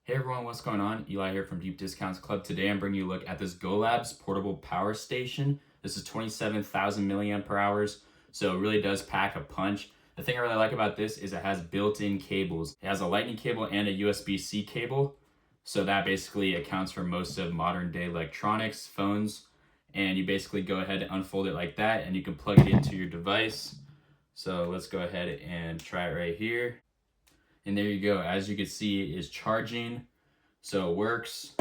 Hey everyone, what's going on? Eli here from Deep Discounts Club. Today I'm bringing you a look at this GOLABS portable power station. This is 27,000 milliamp hours, so it really does pack a punch. The thing I really like about this is it has built-in cables. It has a lightning cable and a USB-C cable, so that basically accounts for most of modern day electronics, phones, and you basically go ahead and unfold it like that and you can plug it into your device. So let's go ahead and try it right here. And there you go. As you can see, it is charging, so it works.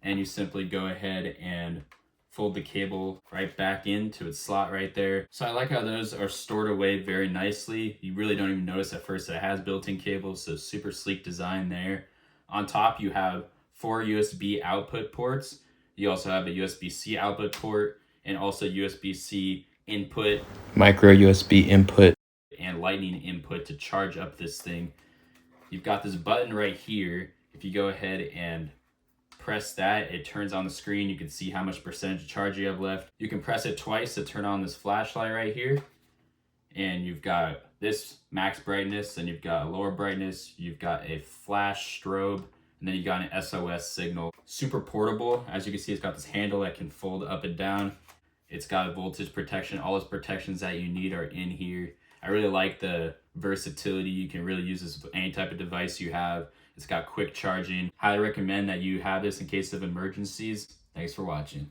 And you simply go ahead and fold the cable right back into its slot right there. So I like how those are stored away very nicely. You really don't even notice at first that it has built-in cables, so super sleek design there. On top you have 4 USB output ports. You also have a USB-C output port and also USB-C input, micro USB input, and lightning input to charge up this thing. You've got this button right here. If you go ahead and press that, it turns on the screen. You can see how much percentage of charge you have left. You can press it twice to turn on this flashlight right here. And you've got this max brightness, and you've got a lower brightness. You've got a flash strobe, and then you got an SOS signal. Super portable. As you can see, it's got this handle that can fold up and down. It's got voltage protection. All those protections that you need are in here. I really like the versatility. You can really use this with any type of device you have. It's got quick charging. Highly recommend that you have this in case of emergencies. Thanks for watching.